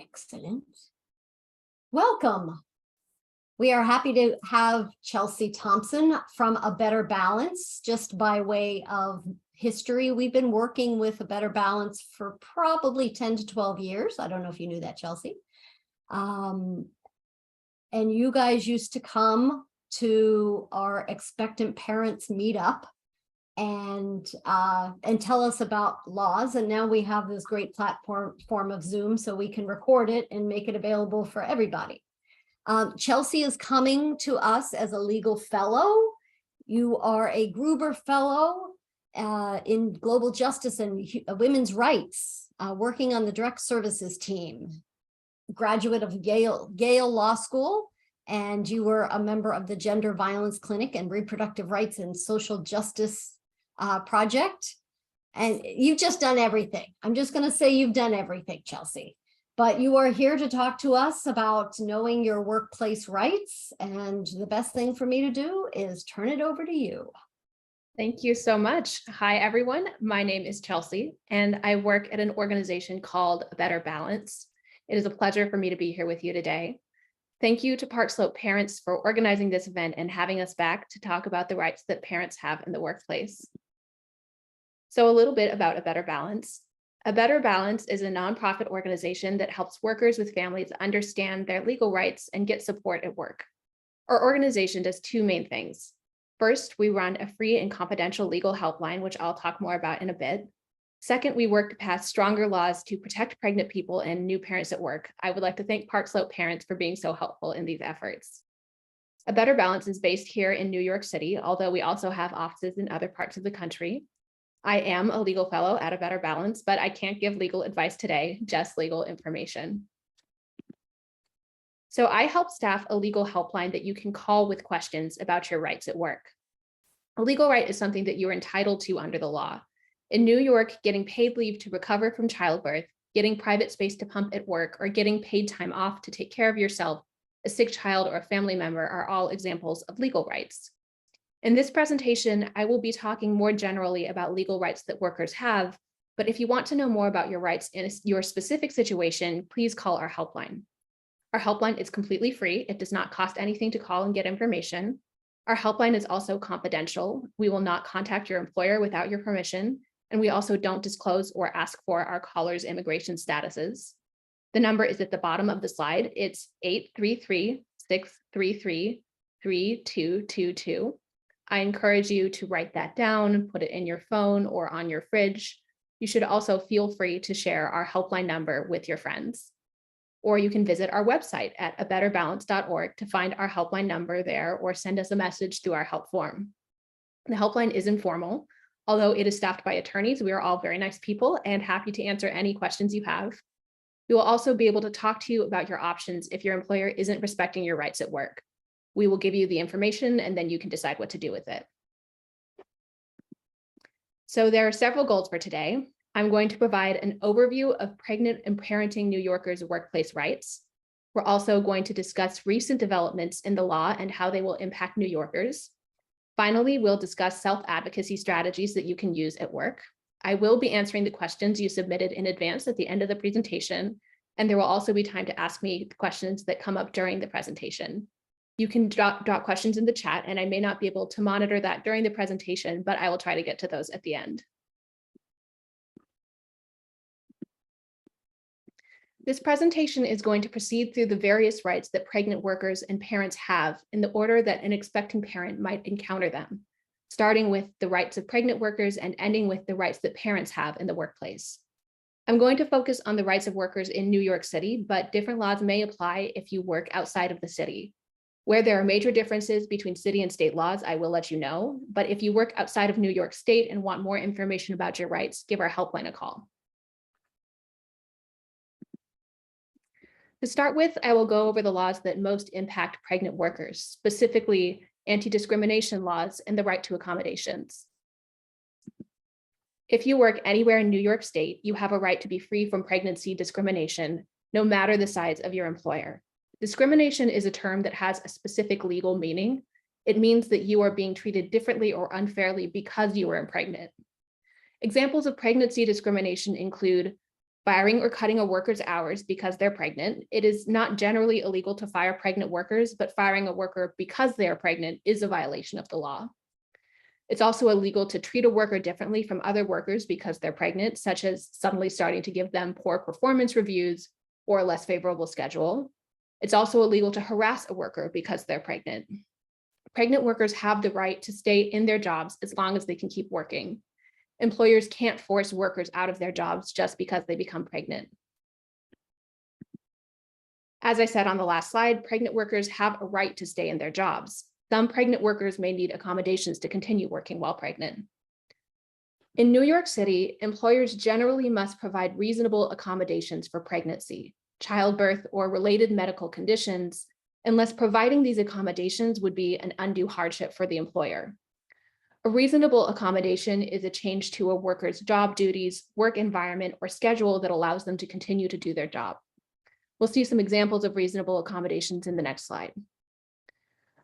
Excellent. Welcome. We are happy to have Chelsea Thompson from A Better Balance. Just by way of history, we've been working with A Better Balance for probably 10 to 12 years. I don't know if you knew that, Chelsea. And you guys used to come to our expectant parents meetup and tell us about laws. And now we have this great platform of Zoom, so we can record it and make it available for everybody. Chelsea is coming to us as a legal fellow. You are a Gruber Fellow in global justice and women's rights, working on the direct services team. Graduate of Yale Law School, and you were a member of the Gender Violence Clinic and Reproductive Rights and Social Justice Project. And you've just done everything. I'm just going to say you've done everything, Chelsea. But you are here to talk to us about knowing your workplace rights. And the best thing for me to do is turn it over to you. Thank you so much. Hi, everyone. My name is Chelsea, and I work at an organization called A Better Balance. It is a pleasure for me to be here with you today. Thank you to Park Slope parents for organizing this event and having us back to talk about the rights that parents have in the workplace. So a little bit about A Better Balance. A Better Balance is a nonprofit organization that helps workers with families understand their legal rights and get support at work. Our organization does two main things. First, we run a free and confidential legal helpline, which I'll talk more about in a bit. Second, we work to pass stronger laws to protect pregnant people and new parents at work. I would like to thank Park Slope parents for being so helpful in these efforts. A Better Balance is based here in New York City, although we also have offices in other parts of the country. I am a legal fellow at A Better Balance, but I can't give legal advice today, just legal information. So I help staff a legal helpline that you can call with questions about your rights at work. A legal right is something that you're entitled to under the law. In New York, getting paid leave to recover from childbirth, getting private space to pump at work, or getting paid time off to take care of yourself, a sick child, or a family member are all examples of legal rights. In this presentation, I will be talking more generally about legal rights that workers have, but if you want to know more about your rights in your specific situation, please call our helpline. Our helpline is completely free. It does not cost anything to call and get information. Our helpline is also confidential. We will not contact your employer without your permission, and we also don't disclose or ask for our callers' immigration statuses. The number is at the bottom of the slide. It's 833-633-3222. I encourage you to write that down, put it in your phone or on your fridge. You should also feel free to share our helpline number with your friends. Or you can visit our website at abetterbalance.org to find our helpline number there or send us a message through our help form. The helpline is informal. Although it is staffed by attorneys, we are all very nice people and happy to answer any questions you have. We will also be able to talk to you about your options if your employer isn't respecting your rights at work. We will give you the information and then you can decide what to do with it. So there are several goals for today. I'm going to provide an overview of pregnant and parenting New Yorkers' workplace rights. We're also going to discuss recent developments in the law and how they will impact New Yorkers. Finally, we'll discuss self-advocacy strategies that you can use at work. I will be answering the questions you submitted in advance at the end of the presentation, and there will also be time to ask me the questions that come up during the presentation. You can drop questions in the chat, and I may not be able to monitor that during the presentation, but I will try to get to those at the end. This presentation is going to proceed through the various rights that pregnant workers and parents have in the order that an expecting parent might encounter them, starting with the rights of pregnant workers and ending with the rights that parents have in the workplace. I'm going to focus on the rights of workers in New York City, but different laws may apply if you work outside of the city. Where there are major differences between city and state laws, I will let you know, but if you work outside of New York State and want more information about your rights, give our helpline a call. To start with, I will go over the laws that most impact pregnant workers, specifically anti-discrimination laws and the right to accommodations. If you work anywhere in New York State, you have a right to be free from pregnancy discrimination, no matter the size of your employer. Discrimination is a term that has a specific legal meaning. It means that you are being treated differently or unfairly because you are pregnant. Examples of pregnancy discrimination include firing or cutting a worker's hours because they're pregnant. It is not generally illegal to fire pregnant workers, but firing a worker because they are pregnant is a violation of the law. It's also illegal to treat a worker differently from other workers because they're pregnant, such as suddenly starting to give them poor performance reviews or a less favorable schedule. It's also illegal to harass a worker because they're pregnant. Pregnant workers have the right to stay in their jobs as long as they can keep working. Employers can't force workers out of their jobs just because they become pregnant. As I said on the last slide, pregnant workers have a right to stay in their jobs. Some pregnant workers may need accommodations to continue working while pregnant. In New York City, employers generally must provide reasonable accommodations for pregnancy, childbirth, or related medical conditions, unless providing these accommodations would be an undue hardship for the employer. A reasonable accommodation is a change to a worker's job duties, work environment, or schedule that allows them to continue to do their job. We'll see some examples of reasonable accommodations in the next slide.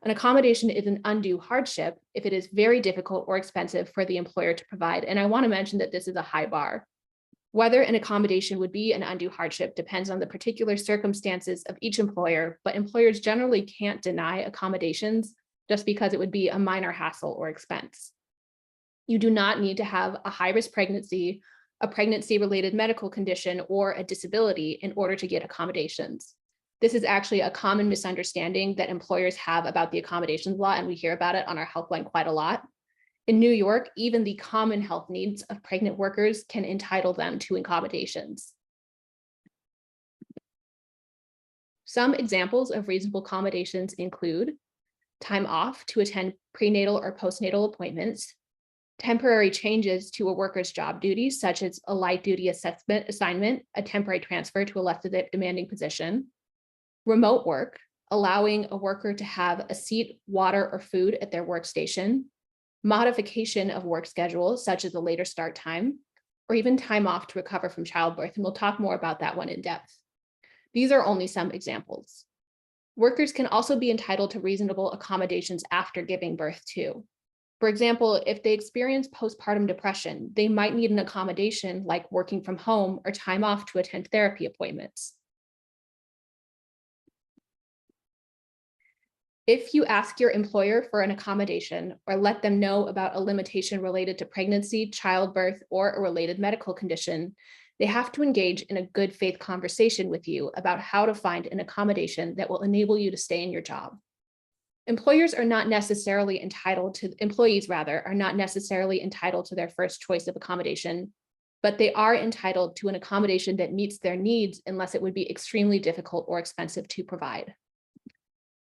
An accommodation is an undue hardship if it is very difficult or expensive for the employer to provide. And I want to mention that this is a high bar. Whether an accommodation would be an undue hardship depends on the particular circumstances of each employer, but employers generally can't deny accommodations just because it would be a minor hassle or expense. You do not need to have a high-risk pregnancy, a pregnancy-related medical condition, or a disability in order to get accommodations. This is actually a common misunderstanding that employers have about the accommodations law, and we hear about it on our helpline quite a lot. In New York, even the common health needs of pregnant workers can entitle them to accommodations. Some examples of reasonable accommodations include time off to attend prenatal or postnatal appointments, temporary changes to a worker's job duties, such as a light duty assignment, a temporary transfer to a less demanding position, remote work, allowing a worker to have a seat, water, or food at their workstation, modification of work schedules, such as a later start time, or even time off to recover from childbirth. And we'll talk more about that one in depth. These are only some examples. Workers can also be entitled to reasonable accommodations after giving birth too. For example, if they experience postpartum depression, they might need an accommodation like working from home or time off to attend therapy appointments. If you ask your employer for an accommodation or let them know about a limitation related to pregnancy, childbirth, or a related medical condition, they have to engage in a good faith conversation with you about how to find an accommodation that will enable you to stay in your job. Employees are not necessarily entitled to their first choice of accommodation, but they are entitled to an accommodation that meets their needs unless it would be extremely difficult or expensive to provide.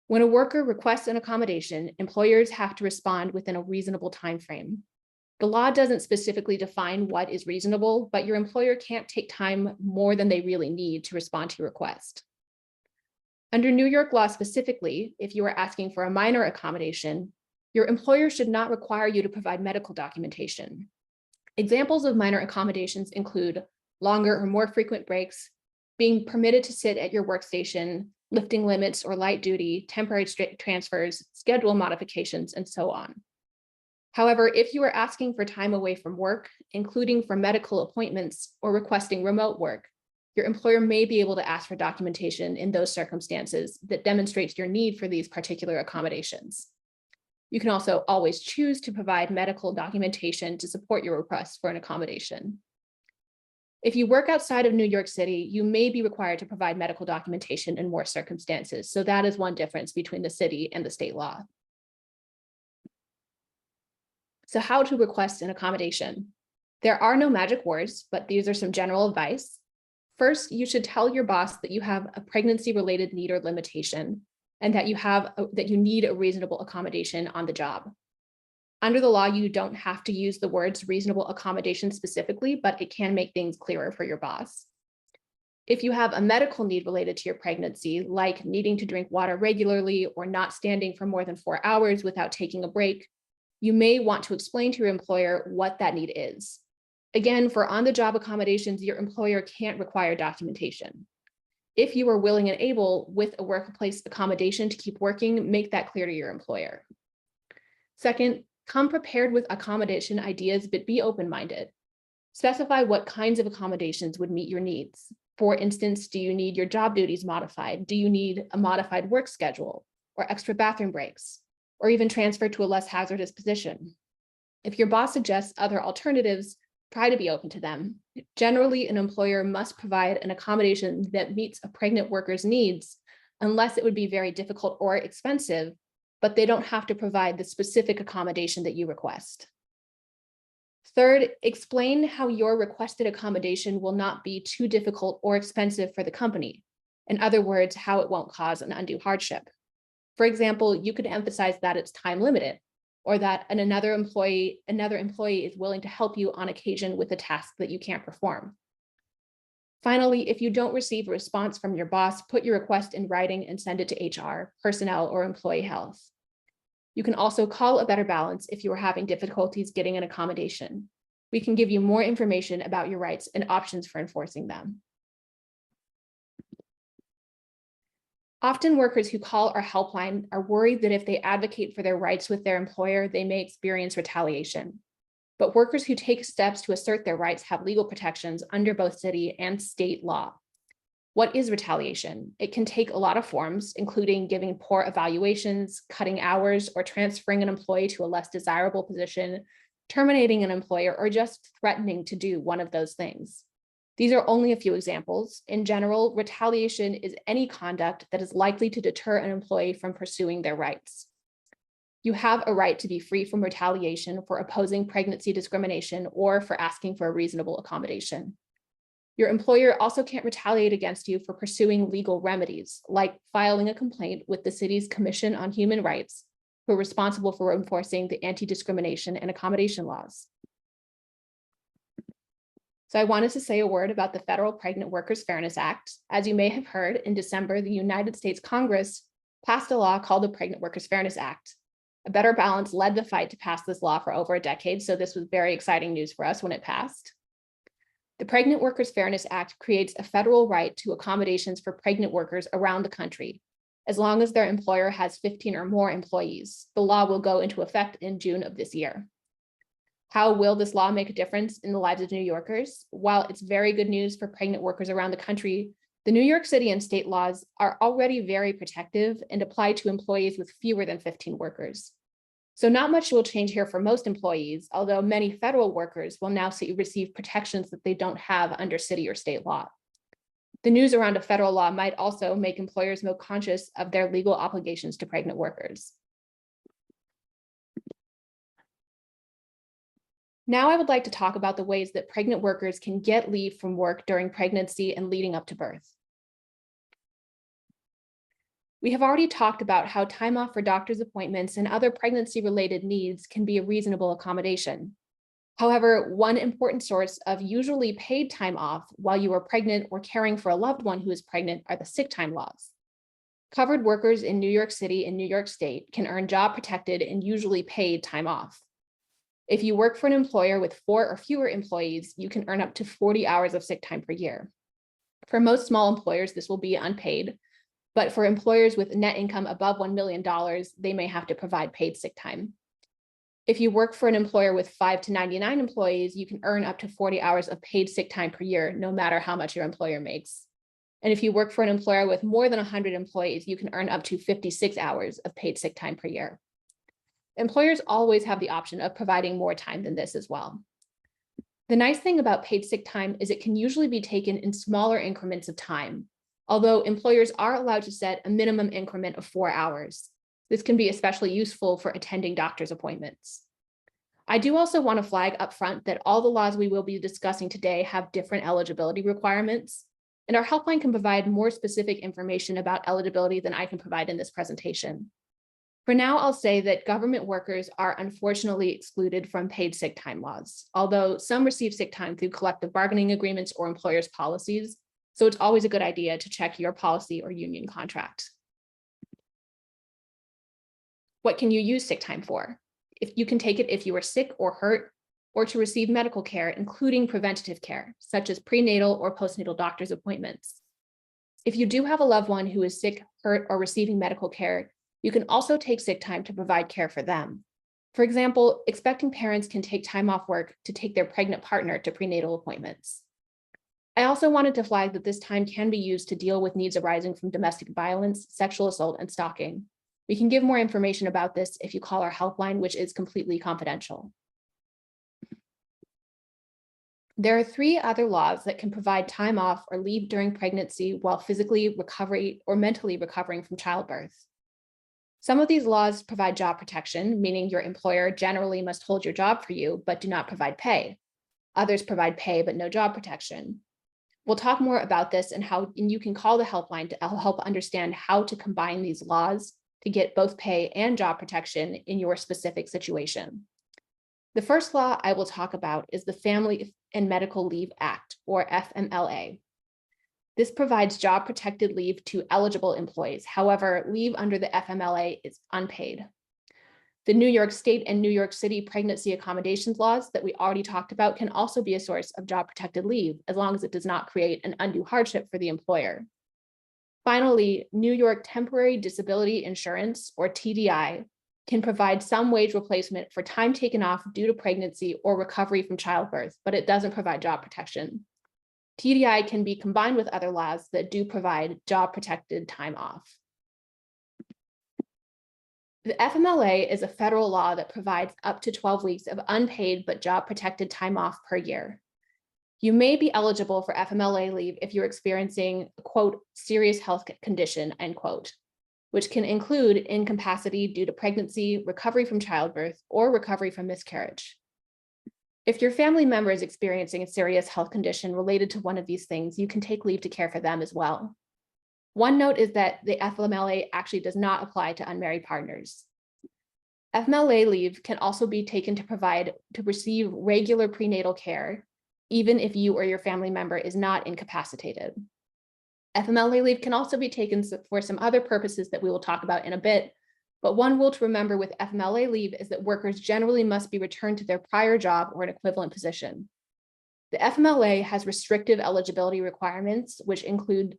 When a worker requests an accommodation, employers have to respond within a reasonable time frame. The law doesn't specifically define what is reasonable, but your employer can't take time more than they really need to respond to your request. Under New York law specifically, if you are asking for a minor accommodation, your employer should not require you to provide medical documentation. Examples of minor accommodations include longer or more frequent breaks, being permitted to sit at your workstation, lifting limits or light duty, temporary transfers, schedule modifications, and so on. However, if you are asking for time away from work, including for medical appointments or requesting remote work, your employer may be able to ask for documentation in those circumstances that demonstrates your need for these particular accommodations. You can also always choose to provide medical documentation to support your request for an accommodation. If you work outside of New York City, you may be required to provide medical documentation in more circumstances. So that is one difference between the city and the state law. So how to request an accommodation? There are no magic words, but these are some general advice. First, you should tell your boss that you have a pregnancy-related need or limitation, and that you need a reasonable accommodation on the job. Under the law, you don't have to use the words reasonable accommodation specifically, but it can make things clearer for your boss. If you have a medical need related to your pregnancy, like needing to drink water regularly or not standing for more than 4 hours without taking a break, you may want to explain to your employer what that need is. Again, for on-the-job accommodations, your employer can't require documentation. If you are willing and able with a workplace accommodation to keep working, make that clear to your employer. Second, come prepared with accommodation ideas, but be open-minded. Specify what kinds of accommodations would meet your needs. For instance, do you need your job duties modified? Do you need a modified work schedule or extra bathroom breaks, or even transfer to a less hazardous position? If your boss suggests other alternatives, try to be open to them. Generally, an employer must provide an accommodation that meets a pregnant worker's needs, unless it would be very difficult or expensive, but they don't have to provide the specific accommodation that you request. Third, explain how your requested accommodation will not be too difficult or expensive for the company. In other words, how it won't cause an undue hardship. For example, you could emphasize that it's time limited, or that another employee is willing to help you on occasion with a task that you can't perform. Finally, if you don't receive a response from your boss, put your request in writing and send it to HR, personnel, or employee health. You can also call A Better Balance if you are having difficulties getting an accommodation. We can give you more information about your rights and options for enforcing them. Often workers who call our helpline are worried that if they advocate for their rights with their employer, they may experience retaliation. But workers who take steps to assert their rights have legal protections under both city and state law. What is retaliation? It can take a lot of forms, including giving poor evaluations, cutting hours, or transferring an employee to a less desirable position, terminating an employer, or just threatening to do one of those things. These are only a few examples. In general, retaliation is any conduct that is likely to deter an employee from pursuing their rights. You have a right to be free from retaliation for opposing pregnancy discrimination or for asking for a reasonable accommodation. Your employer also can't retaliate against you for pursuing legal remedies, like filing a complaint with the city's Commission on Human Rights, who are responsible for enforcing the anti-discrimination and accommodation laws. So I wanted to say a word about the Federal Pregnant Workers Fairness Act. As you may have heard, in December, the United States Congress passed a law called the Pregnant Workers Fairness Act. A Better Balance led the fight to pass this law for over a decade, so this was very exciting news for us when it passed. The Pregnant Workers Fairness Act creates a federal right to accommodations for pregnant workers around the country, as long as their employer has 15 or more employees. The law will go into effect in June of this year. How will this law make a difference in the lives of New Yorkers? While it's very good news for pregnant workers around the country, the New York City and state laws are already very protective and apply to employees with fewer than 15 workers. So not much will change here for most employees, although many federal workers will now receive protections that they don't have under city or state law. The news around a federal law might also make employers more conscious of their legal obligations to pregnant workers. Now I would like to talk about the ways that pregnant workers can get leave from work during pregnancy and leading up to birth. We have already talked about how time off for doctor's appointments and other pregnancy-related needs can be a reasonable accommodation. However, one important source of usually paid time off while you are pregnant or caring for a loved one who is pregnant are the sick time laws. Covered workers in New York City and New York State can earn job-protected and usually paid time off. If you work for an employer with 4 or fewer employees, you can earn up to 40 hours of sick time per year. For most small employers, this will be unpaid. But for employers with net income above $1 million, they may have to provide paid sick time. If you work for an employer with 5 to 99 employees, you can earn up to 40 hours of paid sick time per year, no matter how much your employer makes. And if you work for an employer with more than 100 employees, you can earn up to 56 hours of paid sick time per year. Employers always have the option of providing more time than this as well. The nice thing about paid sick time is it can usually be taken in smaller increments of time, although employers are allowed to set a minimum increment of 4 hours. This can be especially useful for attending doctor's appointments. I do also want to flag up front that all the laws we will be discussing today have different eligibility requirements, and our helpline can provide more specific information about eligibility than I can provide in this presentation. For now, I'll say that government workers are unfortunately excluded from paid sick time laws, although some receive sick time through collective bargaining agreements or employers' policies. So it's always a good idea to check your policy or union contract. What can you use sick time for? If you can take it if you are sick or hurt, or to receive medical care, including preventative care, such as prenatal or postnatal doctor's appointments. If you do have a loved one who is sick, hurt, or receiving medical care, you can also take sick time to provide care for them. For example, expecting parents can take time off work to take their pregnant partner to prenatal appointments. I also wanted to flag that this time can be used to deal with needs arising from domestic violence, sexual assault, and stalking. We can give more information about this if you call our helpline, which is completely confidential. There are 3 other laws that can provide time off or leave during pregnancy while physically recovering or mentally recovering from childbirth. Some of these laws provide job protection, meaning your employer generally must hold your job for you, but do not provide pay. Others provide pay, but no job protection. We'll talk more about this and you can call the helpline to help understand how to combine these laws to get both pay and job protection in your specific situation. The first law I will talk about is the Family and Medical Leave Act, or FMLA. This provides job protected leave to eligible employees. However, leave under the FMLA is unpaid. The New York State and New York City pregnancy accommodations laws that we already talked about can also be a source of job protected leave, as long as it does not create an undue hardship for the employer. Finally, New York Temporary Disability Insurance, or TDI, can provide some wage replacement for time taken off due to pregnancy or recovery from childbirth, but it doesn't provide job protection. TDI can be combined with other laws that do provide job protected time off. The FMLA is a federal law that provides up to 12 weeks of unpaid but job protected time off per year. You may be eligible for FMLA leave if you're experiencing a, quote, serious health condition, end quote, which can include incapacity due to pregnancy, recovery from childbirth, or recovery from miscarriage. If your family member is experiencing a serious health condition related to one of these things, you can take leave to care for them as well. One note is that the FMLA actually does not apply to unmarried partners. FMLA leave can also be taken to receive regular prenatal care, even if you or your family member is not incapacitated. FMLA leave can also be taken for some other purposes that we will talk about in a bit, but one rule to remember with FMLA leave is that workers generally must be returned to their prior job or an equivalent position. The FMLA has restrictive eligibility requirements, which excludes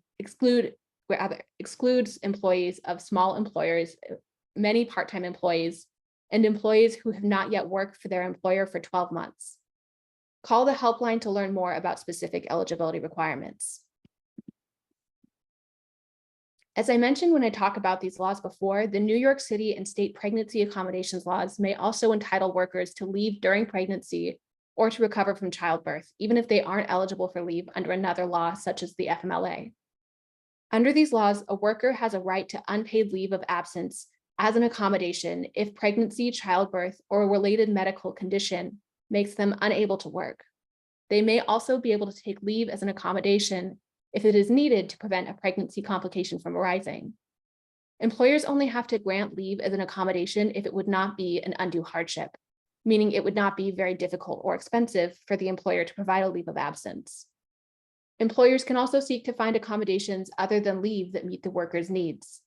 employees of small employers, many part-time employees, and employees who have not yet worked for their employer for 12 months. Call the helpline to learn more about specific eligibility requirements. As I mentioned when I talked about these laws before, the New York City and state pregnancy accommodations laws may also entitle workers to leave during pregnancy or to recover from childbirth, even if they aren't eligible for leave under another law such as the FMLA. Under these laws, a worker has a right to unpaid leave of absence as an accommodation if pregnancy, childbirth, or a related medical condition makes them unable to work. They may also be able to take leave as an accommodation if it is needed to prevent a pregnancy complication from arising. Employers only have to grant leave as an accommodation if it would not be an undue hardship, meaning it would not be very difficult or expensive for the employer to provide a leave of absence. Employers can also seek to find accommodations other than leave that meet the worker's needs.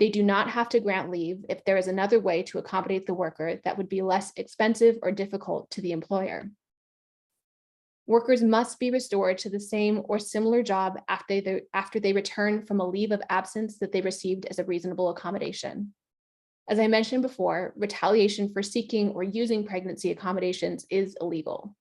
They do not have to grant leave if there is another way to accommodate the worker that would be less expensive or difficult to the employer. Workers must be restored to the same or similar job after they return from a leave of absence that they received as a reasonable accommodation. As I mentioned before, retaliation for seeking or using pregnancy accommodations is illegal.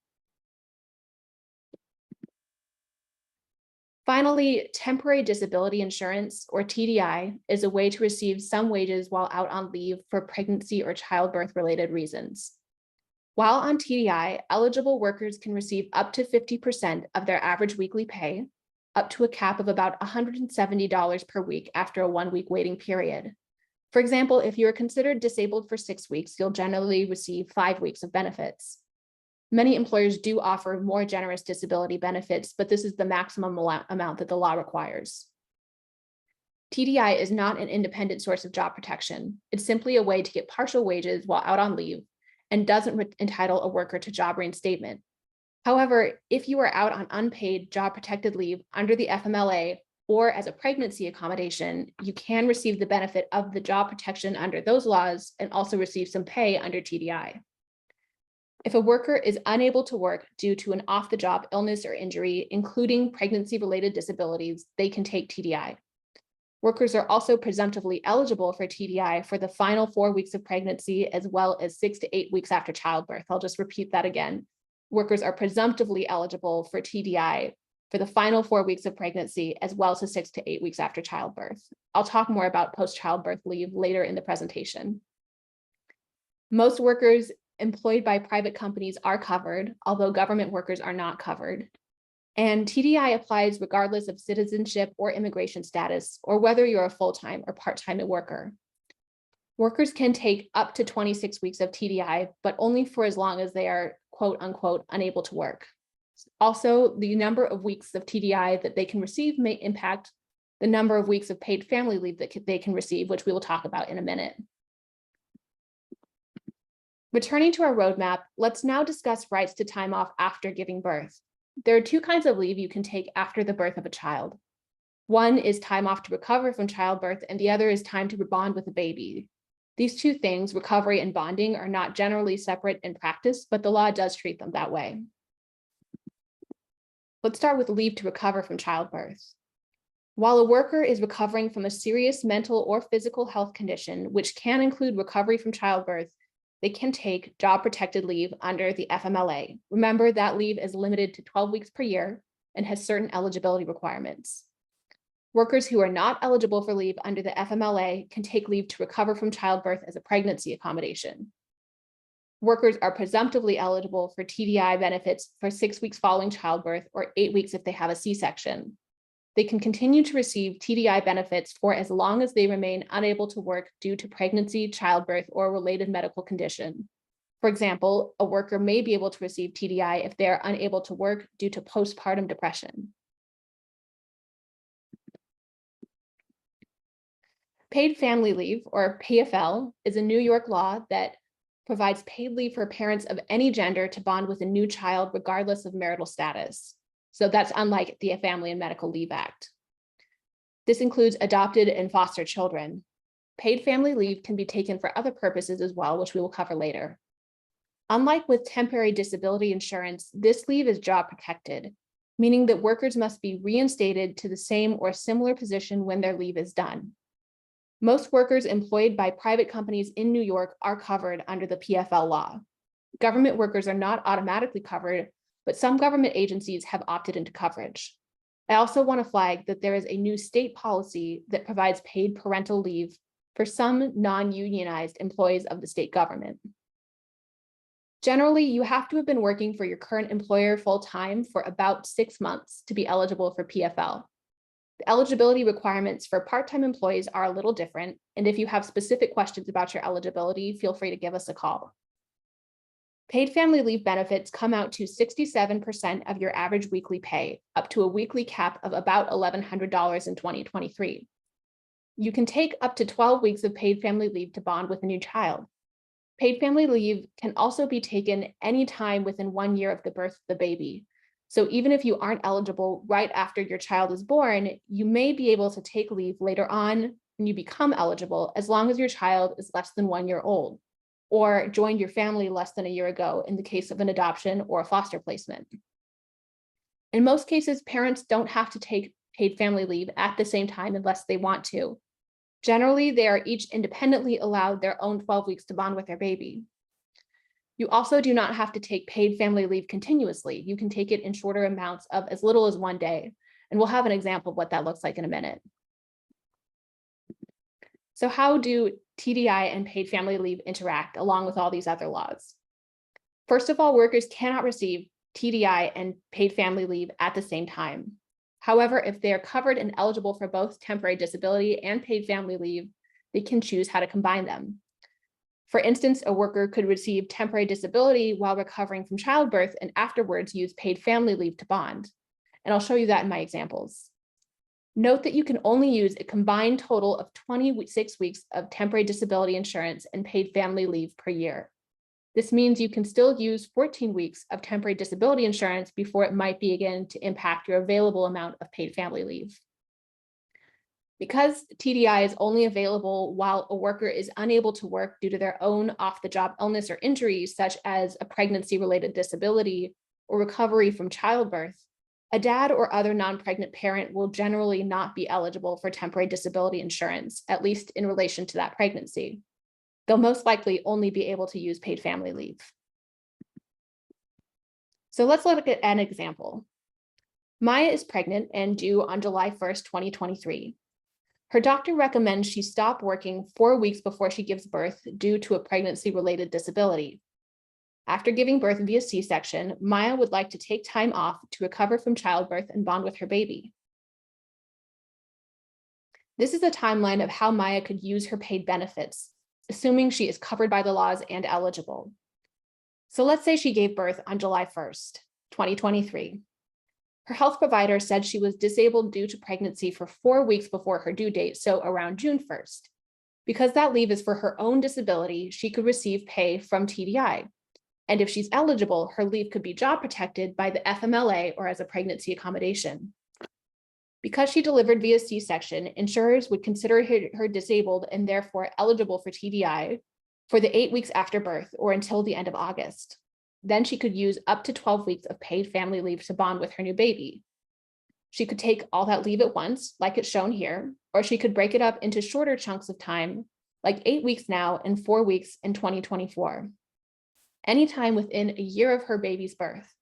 Finally, temporary disability insurance, or TDI, is a way to receive some wages while out on leave for pregnancy or childbirth-related reasons. While on TDI, eligible workers can receive up to 50% of their average weekly pay, up to a cap of about $170 per week after a 1-week waiting period. For example, if you are considered disabled for 6 weeks, you'll generally receive 5 weeks of benefits. Many employers do offer more generous disability benefits, but this is the maximum amount that the law requires. TDI is not an independent source of job protection. It's simply a way to get partial wages while out on leave and doesn't entitle a worker to job reinstatement. However, if you are out on unpaid job protected leave under the FMLA or as a pregnancy accommodation, you can receive the benefit of the job protection under those laws and also receive some pay under TDI. If a worker is unable to work due to an off-the-job illness or injury, including pregnancy-related disabilities, they can take TDI. Workers are also presumptively eligible for TDI for the final 4 weeks of pregnancy, as well as 6 to 8 weeks after childbirth. I'll just repeat that again. Workers are presumptively eligible for TDI for the final 4 weeks of pregnancy, as well as 6 to 8 weeks after childbirth. I'll talk more about post-childbirth leave later in the presentation. Most workers employed by private companies are covered, although government workers are not covered. And TDI applies regardless of citizenship or immigration status, or whether you're a full-time or part-time worker. Workers can take up to 26 weeks of TDI, but only for as long as they are quote unquote unable to work. Also, the number of weeks of TDI that they can receive may impact the number of weeks of paid family leave that they can receive, which we will talk about in a minute. Returning to our roadmap, let's now discuss rights to time off after giving birth. There are 2 kinds of leave you can take after the birth of a child. One is time off to recover from childbirth, and the other is time to bond with a baby. These 2 things, recovery and bonding, are not generally separate in practice, but the law does treat them that way. Let's start with leave to recover from childbirth. While a worker is recovering from a serious mental or physical health condition, which can include recovery from childbirth, they can take job-protected leave under the FMLA. Remember, that leave is limited to 12 weeks per year and has certain eligibility requirements. Workers who are not eligible for leave under the FMLA can take leave to recover from childbirth as a pregnancy accommodation. Workers are presumptively eligible for TDI benefits for 6 weeks following childbirth or 8 weeks if they have a C-section. They can continue to receive TDI benefits for as long as they remain unable to work due to pregnancy, childbirth, or a related medical condition. For example, a worker may be able to receive TDI if they are unable to work due to postpartum depression. Paid family leave, or PFL, is a New York law that provides paid leave for parents of any gender to bond with a new child regardless of marital status. So that's unlike the Family and Medical Leave Act. This includes adopted and foster children. Paid family leave can be taken for other purposes as well, which we will cover later. Unlike with temporary disability insurance, this leave is job protected, meaning that workers must be reinstated to the same or similar position when their leave is done. Most workers employed by private companies in New York are covered under the PFL law. Government workers are not automatically covered, but some government agencies have opted into coverage. I also want to flag that there is a new state policy that provides paid parental leave for some non-unionized employees of the state government. Generally, you have to have been working for your current employer full-time for about 6 months to be eligible for PFL. The eligibility requirements for part-time employees are a little different, and if you have specific questions about your eligibility, feel free to give us a call. Paid family leave benefits come out to 67% of your average weekly pay, up to a weekly cap of about $1,100 in 2023. You can take up to 12 weeks of paid family leave to bond with a new child. Paid family leave can also be taken anytime within 1 year of the birth of the baby. So even if you aren't eligible right after your child is born, you may be able to take leave later on when you become eligible, as long as your child is less than 1 year old, or joined your family less than a year ago in the case of an adoption or a foster placement. In most cases, parents don't have to take paid family leave at the same time unless they want to. Generally, they are each independently allowed their own 12 weeks to bond with their baby. You also do not have to take paid family leave continuously. You can take it in shorter amounts of as little as 1 day. And we'll have an example of what that looks like in a minute. So how do TDI and paid family leave interact along with all these other laws? First of all, workers cannot receive TDI and paid family leave at the same time. However, if they are covered and eligible for both temporary disability and paid family leave, they can choose how to combine them. For instance, a worker could receive temporary disability while recovering from childbirth and afterwards use paid family leave to bond. And I'll show you that in my examples. Note that you can only use a combined total of 26 weeks of temporary disability insurance and paid family leave per year. This means you can still use 14 weeks of temporary disability insurance before it might begin to impact your available amount of paid family leave. Because TDI is only available while a worker is unable to work due to their own off-the-job illness or injury, such as a pregnancy-related disability or recovery from childbirth, A dad or other non-pregnant parent will generally not be eligible for temporary disability insurance, at least in relation to that pregnancy. They'll most likely only be able to use paid family leave. So let's look at an example. Maya is pregnant and due on July 1st, 2023. Her doctor recommends she stop working 4 weeks before she gives birth due to a pregnancy-related disability. After giving birth via C-section, Maya would like to take time off to recover from childbirth and bond with her baby. This is a timeline of how Maya could use her paid benefits, assuming she is covered by the laws and eligible. So let's say she gave birth on July 1st, 2023. Her health provider said she was disabled due to pregnancy for 4 weeks before her due date, so around June 1st. Because that leave is for her own disability, she could receive pay from TDI. And if she's eligible, her leave could be job protected by the FMLA or as a pregnancy accommodation. Because she delivered via C-section, insurers would consider her disabled and therefore eligible for TDI for the 8 weeks after birth or until the end of August. Then she could use up to 12 weeks of paid family leave to bond with her new baby. She could take all that leave at once, like it's shown here, or she could break it up into shorter chunks of time, like 8 weeks now and 4 weeks in 2024. Anytime within a year of her baby's birth.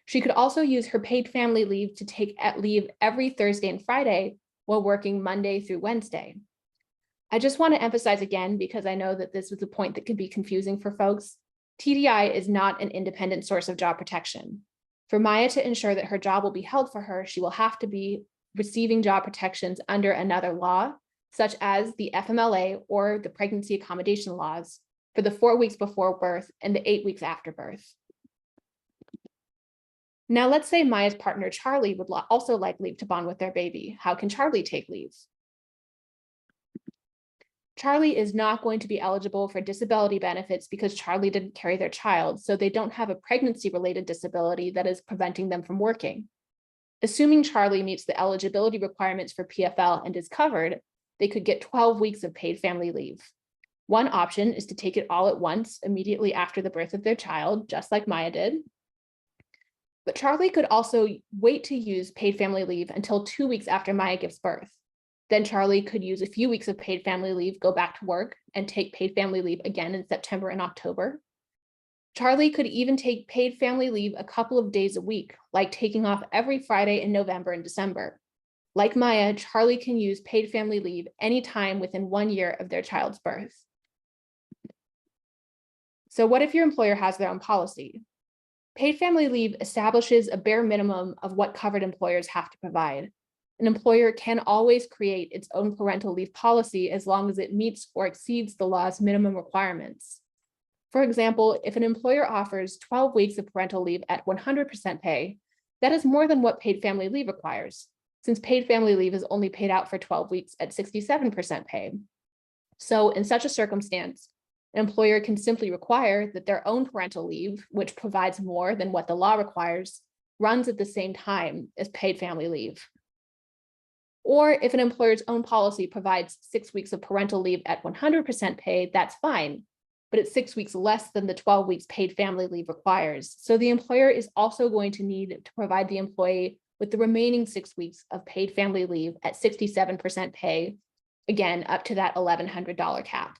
She could also use her paid family leave to take leave every Thursday and Friday while working Monday through Wednesday. I just want to emphasize again, because I know that this was a point that could be confusing for folks, TDI is not an independent source of job protection. For Maya to ensure that her job will be held for her, she will have to be receiving job protections under another law, such as the FMLA or the pregnancy accommodation laws, for the 4 weeks before birth and the 8 weeks after birth. Now, let's say Maya's partner, Charlie, would also like leave to bond with their baby. How can Charlie take leave? Charlie is not going to be eligible for disability benefits because Charlie didn't carry their child, so they don't have a pregnancy-related disability that is preventing them from working. Assuming Charlie meets the eligibility requirements for PFL and is covered, they could get 12 weeks of paid family leave. One option is to take it all at once immediately after the birth of their child, just like Maya did. But Charlie could also wait to use paid family leave until 2 weeks after Maya gives birth. Then Charlie could use a few weeks of paid family leave, go back to work, and take paid family leave again in September and October. Charlie could even take paid family leave a couple of days a week, like taking off every Friday in November and December. Like Maya, Charlie can use paid family leave anytime within 1 year of their child's birth. So what if your employer has their own policy? Paid family leave establishes a bare minimum of what covered employers have to provide. An employer can always create its own parental leave policy as long as it meets or exceeds the law's minimum requirements. For example, if an employer offers 12 weeks of parental leave at 100% pay, that is more than what paid family leave requires, since paid family leave is only paid out for 12 weeks at 67% pay. So in such a circumstance, an employer can simply require that their own parental leave, which provides more than what the law requires, runs at the same time as paid family leave. Or if an employer's own policy provides 6 weeks of parental leave at 100% pay, that's fine, but it's 6 weeks less than the 12 weeks paid family leave requires. So the employer is also going to need to provide the employee with the remaining 6 weeks of paid family leave at 67% pay, again, up to that $1,100 cap.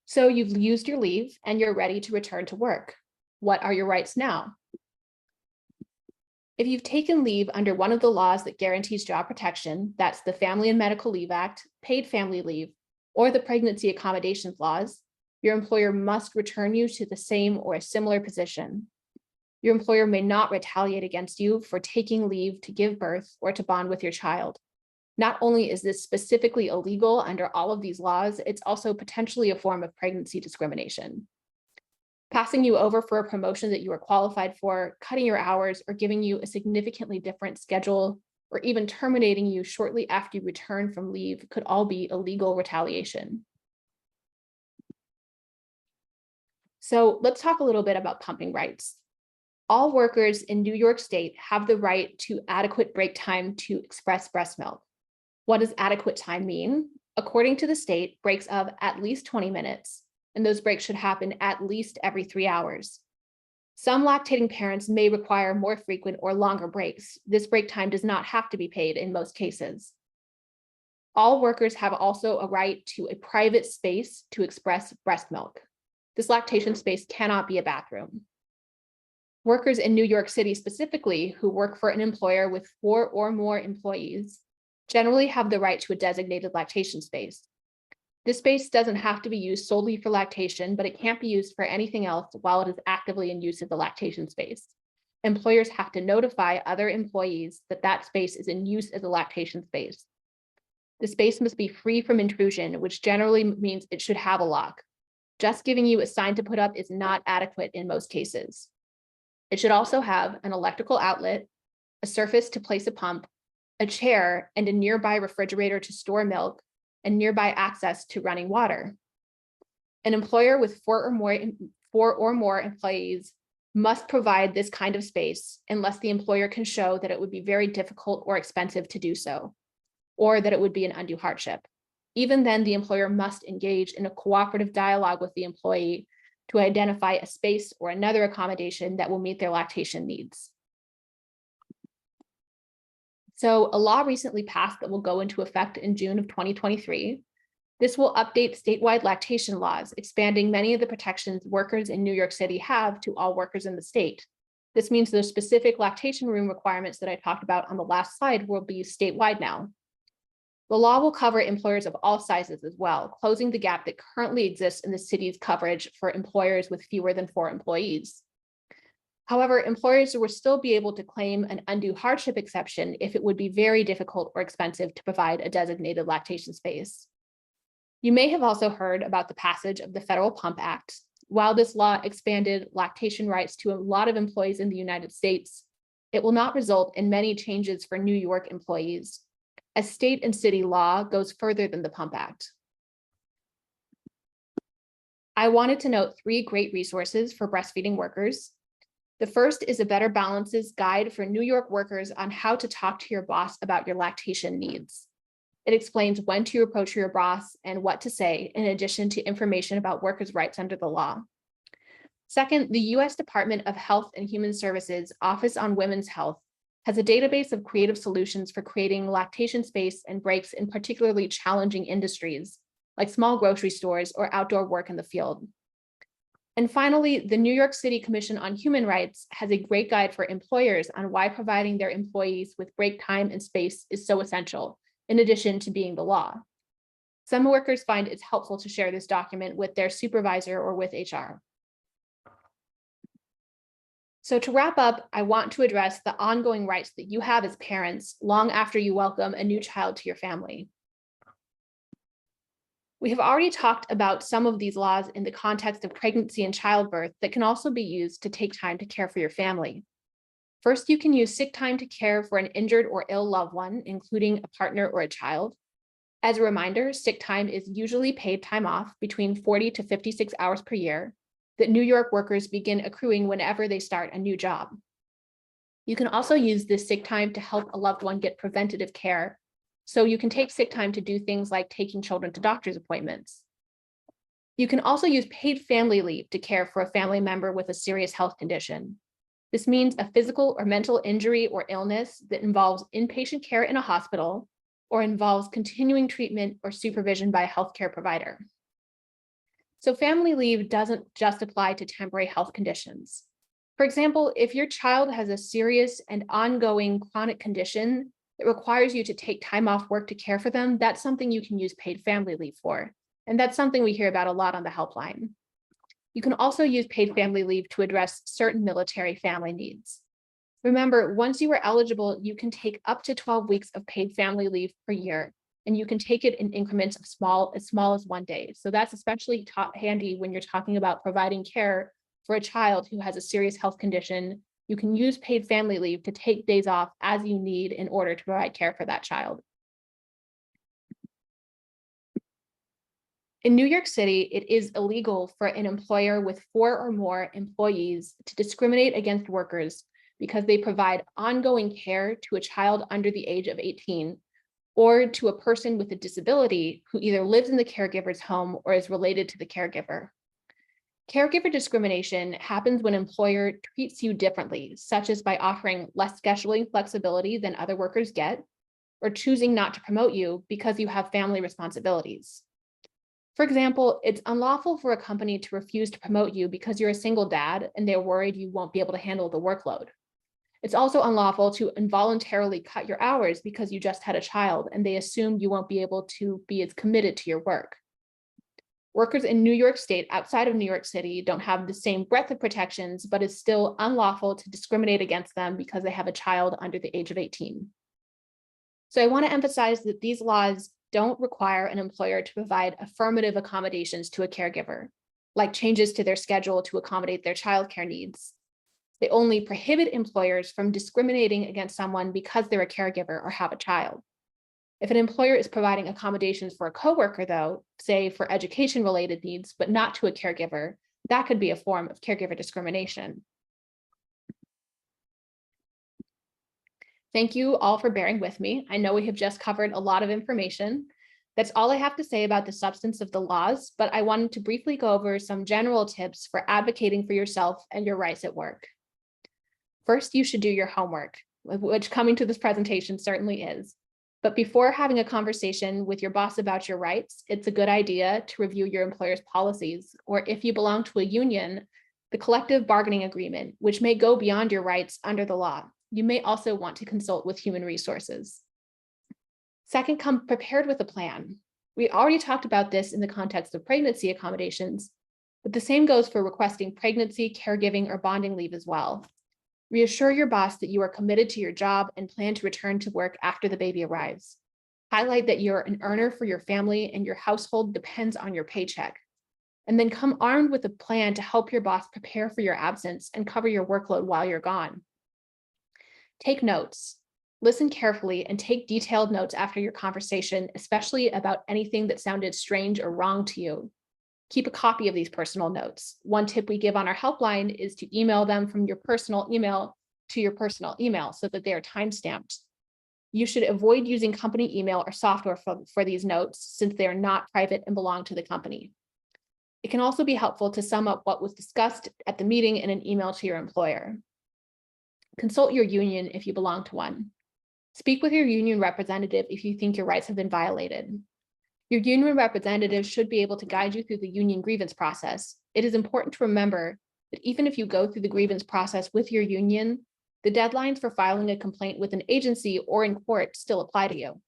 So you've used your leave and you're ready to return to work. What are your rights now? If you've taken leave under one of the laws that guarantees job protection, that's the Family and Medical Leave Act, paid family leave, or the Pregnancy Accommodations laws, your employer must return you to the same or a similar position. Your employer may not retaliate against you for taking leave to give birth or to bond with your child. Not only is this specifically illegal under all of these laws, it's also potentially a form of pregnancy discrimination. Passing you over for a promotion that you are qualified for, cutting your hours, or giving you a significantly different schedule, or even terminating you shortly after you return from leave could all be illegal retaliation. So let's talk a little bit about pumping rights. All workers in New York State have the right to adequate break time to express breast milk. What does adequate time mean? According to the state, breaks of at least 20 minutes, and those breaks should happen at least every 3 hours. Some lactating parents may require more frequent or longer breaks. This break time does not have to be paid in most cases. All workers have also a right to a private space to express breast milk. This lactation space cannot be a bathroom. Workers in New York City specifically who work for an employer with 4 or more employees generally have the right to a designated lactation space. This space doesn't have to be used solely for lactation, but it can't be used for anything else while it is actively in use as a lactation space. Employers have to notify other employees that that space is in use as a lactation space. The space must be free from intrusion, which generally means it should have a lock. Just giving you a sign to put up is not adequate in most cases. It should also have an electrical outlet, a surface to place a pump, a chair, and a nearby refrigerator to store milk, and nearby access to running water. An employer with 4 or more employees must provide this kind of space unless the employer can show that it would be very difficult or expensive to do so, or that it would be an undue hardship. Even then, the employer must engage in a cooperative dialogue with the employee to identify a space or another accommodation that will meet their lactation needs. So a law recently passed that will go into effect in June of 2023. This will update statewide lactation laws, expanding many of the protections workers in New York City have to all workers in the state. This means those specific lactation room requirements that I talked about on the last slide will be statewide now. The law will cover employers of all sizes as well, closing the gap that currently exists in the city's coverage for employers with fewer than 4 employees. However, employers will still be able to claim an undue hardship exception if it would be very difficult or expensive to provide a designated lactation space. You may have also heard about the passage of the Federal Pump Act. While this law expanded lactation rights to a lot of employees in the United States, it will not result in many changes for New York employees, as state and city law goes further than the Pump Act. I wanted to note 3 great resources for breastfeeding workers. The first is a Better Balances guide for New York workers on how to talk to your boss about your lactation needs. It explains when to approach your boss and what to say, in addition to information about workers' rights under the law. Second, the U.S. Department of Health and Human Services Office on Women's Health has a database of creative solutions for creating lactation space and breaks in particularly challenging industries, like small grocery stores or outdoor work in the field. And finally, the New York City Commission on Human Rights has a great guide for employers on why providing their employees with break time and space is so essential, in addition to being the law. Some workers find it's helpful to share this document with their supervisor or with HR. So to wrap up, I want to address the ongoing rights that you have as parents long after you welcome a new child to your family. We have already talked about some of these laws in the context of pregnancy and childbirth that can also be used to take time to care for your family. First, you can use sick time to care for an injured or ill loved one, including a partner or a child. As a reminder, sick time is usually paid time off between 40 to 56 hours per year that New York workers begin accruing whenever they start a new job. You can also use this sick time to help a loved one get preventative care. So you can take sick time to do things like taking children to doctor's appointments. You can also use paid family leave to care for a family member with a serious health condition. This means a physical or mental injury or illness that involves inpatient care in a hospital or involves continuing treatment or supervision by a healthcare provider. So family leave doesn't just apply to temporary health conditions. For example, if your child has a serious and ongoing chronic condition that requires you to take time off work to care for them, that's something you can use paid family leave for. And that's something we hear about a lot on the helpline. You can also use paid family leave to address certain military family needs. Remember, once you are eligible, you can take up to 12 weeks of paid family leave per year, and you can take it in increments of as small as 1 day. So that's especially handy when you're talking about providing care for a child who has a serious health condition. You can use paid family leave to take days off as you need in order to provide care for that child. In New York City, it is illegal for an employer with 4 or more employees to discriminate against workers because they provide ongoing care to a child under the age of 18 or to a person with a disability who either lives in the caregiver's home or is related to the caregiver. Caregiver discrimination happens when an employer treats you differently, such as by offering less scheduling flexibility than other workers get, or choosing not to promote you because you have family responsibilities. For example, it's unlawful for a company to refuse to promote you because you're a single dad and they're worried you won't be able to handle the workload. It's also unlawful to involuntarily cut your hours because you just had a child and they assume you won't be able to be as committed to your work. Workers in New York State outside of New York City don't have the same breadth of protections, but it's still unlawful to discriminate against them because they have a child under the age of 18. So I want to emphasize that these laws don't require an employer to provide affirmative accommodations to a caregiver, like changes to their schedule to accommodate their childcare needs. They only prohibit employers from discriminating against someone because they're a caregiver or have a child. If an employer is providing accommodations for a coworker, though, say for education-related needs, but not to a caregiver, that could be a form of caregiver discrimination. Thank you all for bearing with me. I know we have just covered a lot of information. That's all I have to say about the substance of the laws, but I wanted to briefly go over some general tips for advocating for yourself and your rights at work. First, you should do your homework, which coming to this presentation certainly is. But before having a conversation with your boss about your rights, it's a good idea to review your employer's policies, or if you belong to a union, the collective bargaining agreement, which may go beyond your rights under the law. You may also want to consult with human resources. Second, come prepared with a plan. We already talked about this in the context of pregnancy accommodations, but the same goes for requesting pregnancy, caregiving, or bonding leave as well. Reassure your boss that you are committed to your job and plan to return to work after the baby arrives. Highlight that you're an earner for your family and your household depends on your paycheck. And then come armed with a plan to help your boss prepare for your absence and cover your workload while you're gone. Take notes. Listen carefully and take detailed notes after your conversation, especially about anything that sounded strange or wrong to you. Keep a copy of these personal notes. One tip we give on our helpline is to email them from your personal email to your personal email so that they are timestamped. You should avoid using company email or software for these notes since they are not private and belong to the company. It can also be helpful to sum up what was discussed at the meeting in an email to your employer. Consult your union if you belong to one. Speak with your union representative if you think your rights have been violated. Your union representative should be able to guide you through the union grievance process. It is important to remember that even if you go through the grievance process with your union, the deadlines for filing a complaint with an agency or in court still apply to you.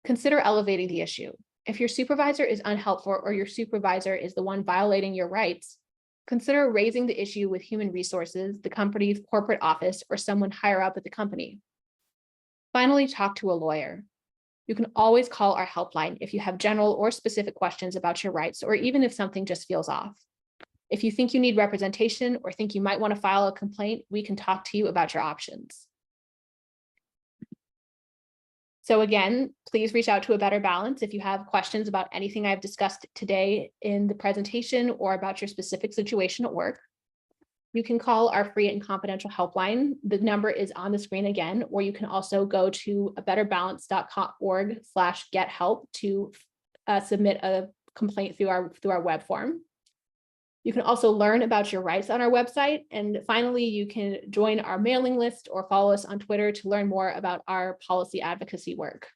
Consider elevating the issue. If your supervisor is unhelpful or your supervisor is the one violating your rights, consider raising the issue with human resources, the company's corporate office, or someone higher up at the company. Finally, talk to a lawyer. You can always call our helpline if you have general or specific questions about your rights, or even if something just feels off. If you think you need representation or think you might want to file a complaint, we can talk to you about your options. So again, please reach out to A Better Balance if you have questions about anything I've discussed today in the presentation or about your specific situation at work. You can call our free and confidential helpline. The number is on the screen again, or you can also go to abetterbalance.org/gethelp to submit a complaint through our web form. You can also learn about your rights on our website. And finally, you can join our mailing list or follow us on Twitter to learn more about our policy advocacy work.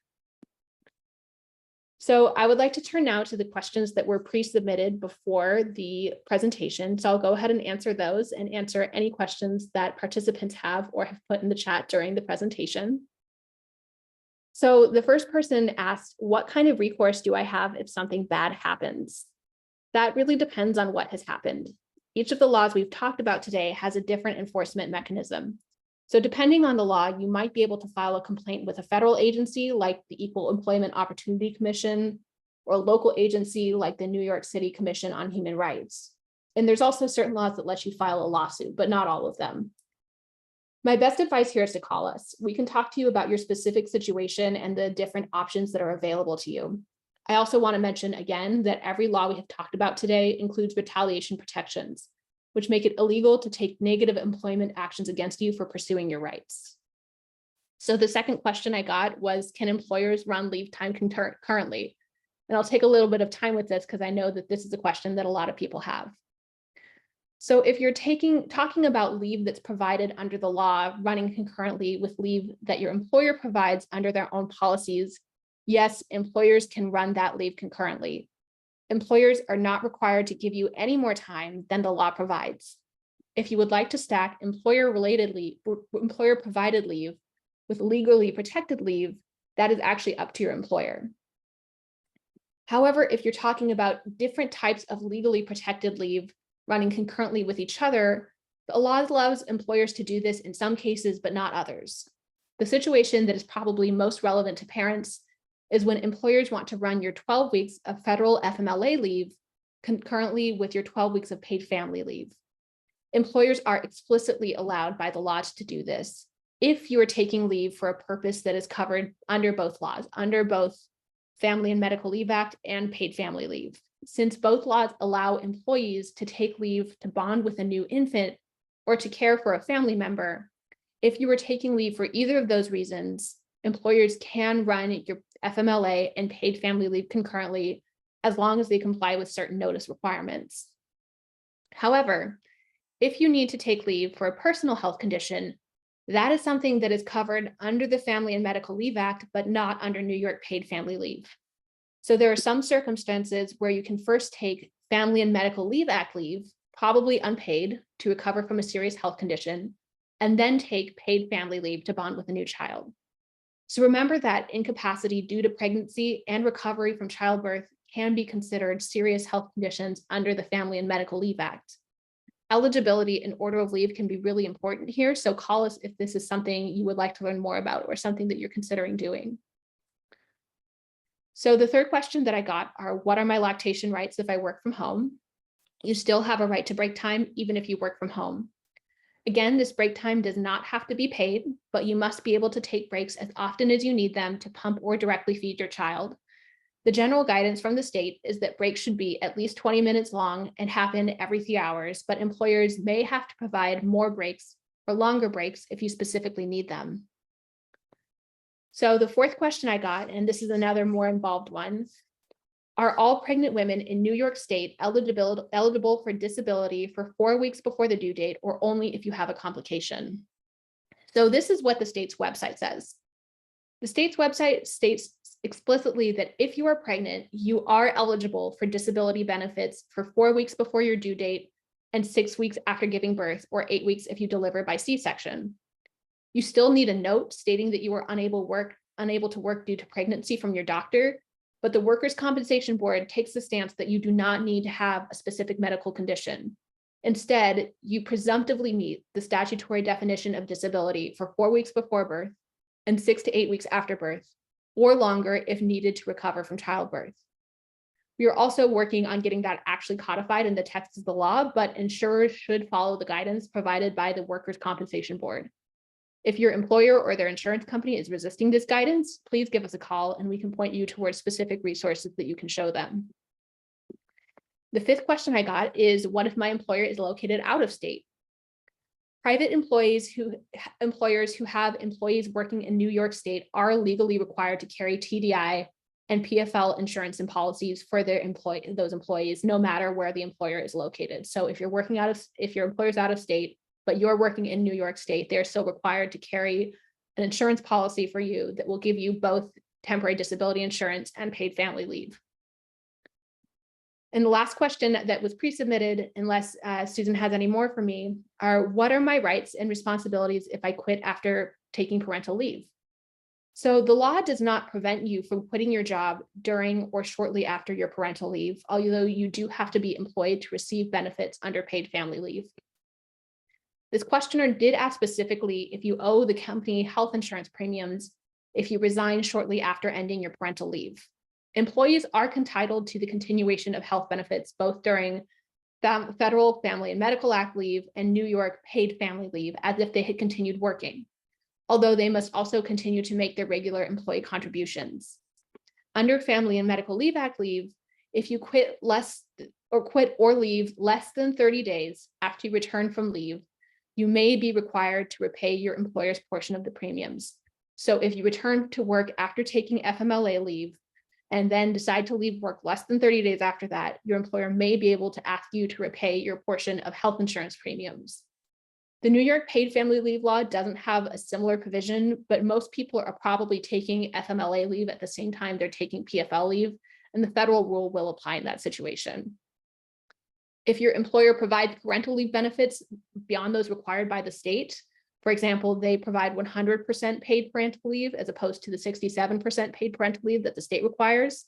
So I would like to turn now to the questions that were pre-submitted before the presentation. So I'll go ahead and answer those and answer any questions that participants have or have put in the chat during the presentation. So the first person asked, what kind of recourse do I have if something bad happens? That really depends on what has happened. Each of the laws we've talked about today has a different enforcement mechanism. So depending on the law, you might be able to file a complaint with a federal agency like the Equal Employment Opportunity Commission, or a local agency like the New York City Commission on Human Rights. And there's also certain laws that let you file a lawsuit, but not all of them. My best advice here is to call us. We can talk to you about your specific situation and the different options that are available to you. I also want to mention again that every law we have talked about today includes retaliation protections, which make it illegal to take negative employment actions against you for pursuing your rights. So the second question I got was, can employers run leave time concurrently? And I'll take a little bit of time with this because I know that this is a question that a lot of people have. So if you're talking about leave that's provided under the law, running concurrently with leave that your employer provides under their own policies, yes, employers can run that leave concurrently. Employers are not required to give you any more time than the law provides. If you would like to stack employer-provided leave with legally protected leave, that is actually up to your employer. However, if you're talking about different types of legally protected leave running concurrently with each other, the law allows employers to do this in some cases, but not others. The situation that is probably most relevant to parents is when employers want to run your 12 weeks of federal FMLA leave concurrently with your 12 weeks of paid family leave. Employers are explicitly allowed by the law to do this if you are taking leave for a purpose that is covered under both laws, under both Family and Medical Leave Act and paid family leave. Since both laws allow employees to take leave to bond with a new infant or to care for a family member, if you are taking leave for either of those reasons, employers can run your FMLA and paid family leave concurrently as long as they comply with certain notice requirements. However, if you need to take leave for a personal health condition, that is something that is covered under the Family and Medical Leave Act, but not under New York paid family leave. So there are some circumstances where you can first take Family and Medical Leave Act leave, probably unpaid, to recover from a serious health condition, and then take paid family leave to bond with a new child. So remember that incapacity due to pregnancy and recovery from childbirth can be considered serious health conditions under the Family and Medical Leave Act. Eligibility and order of leave can be really important here, so call us if this is something you would like to learn more about or something that you're considering doing. So the third question that I got are, what are my lactation rights if I work from home? You still have a right to break time even if you work from home. Again, this break time does not have to be paid, but you must be able to take breaks as often as you need them to pump or directly feed your child. The general guidance from the state is that breaks should be at least 20 minutes long and happen every 3 hours, but employers may have to provide more breaks or longer breaks if you specifically need them. So the fourth question I got, and this is another more involved one, are all pregnant women in New York State eligible for disability for 4 weeks before the due date, or only if you have a complication? So this is what the state's website says. The state's website states explicitly that if you are pregnant, you are eligible for disability benefits for 4 weeks before your due date and 6 weeks after giving birth, or 8 weeks if you deliver by C-section. You still need a note stating that you are unable to work due to pregnancy from your doctor, but the Workers' Compensation Board takes the stance that you do not need to have a specific medical condition. Instead, you presumptively meet the statutory definition of disability for 4 weeks before birth and 6 to 8 weeks after birth, or longer if needed to recover from childbirth. We are also working on getting that actually codified in the text of the law, but insurers should follow the guidance provided by the Workers' Compensation Board. If your employer or their insurance company is resisting this guidance, please give us a call and we can point you towards specific resources that you can show them. The fifth question I got is, what if my employer is located out of state? Private employers who have employees working in New York State are legally required to carry TDI and PFL insurance and policies for those employees, no matter where the employer is located. So if your employer's out of state, but you're working in New York State, they're still required to carry an insurance policy for you that will give you both temporary disability insurance and paid family leave. And the last question that was pre-submitted, unless Susan has any more for me, are what are my rights and responsibilities if I quit after taking parental leave? So the law does not prevent you from quitting your job during or shortly after your parental leave, although you do have to be employed to receive benefits under paid family leave. This questioner did ask specifically if you owe the company health insurance premiums if you resign shortly after ending your parental leave. Employees are entitled to the continuation of health benefits both during federal Family and Medical Act leave and New York paid family leave as if they had continued working, although they must also continue to make their regular employee contributions. Under Family and Medical Leave Act leave, if you quit or leave less than 30 days after you return from leave, you may be required to repay your employer's portion of the premiums. So if you return to work after taking FMLA leave, and then decide to leave work less than 30 days after that, your employer may be able to ask you to repay your portion of health insurance premiums. The New York paid family leave law doesn't have a similar provision, but most people are probably taking FMLA leave at the same time they're taking PFL leave, and the federal rule will apply in that situation. If your employer provides parental leave benefits beyond those required by the state, for example, they provide 100% paid parental leave as opposed to the 67% paid parental leave that the state requires,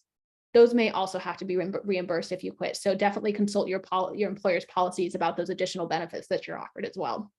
those may also have to be reimbursed if you quit. So definitely consult your employer's policies about those additional benefits that you're offered as well.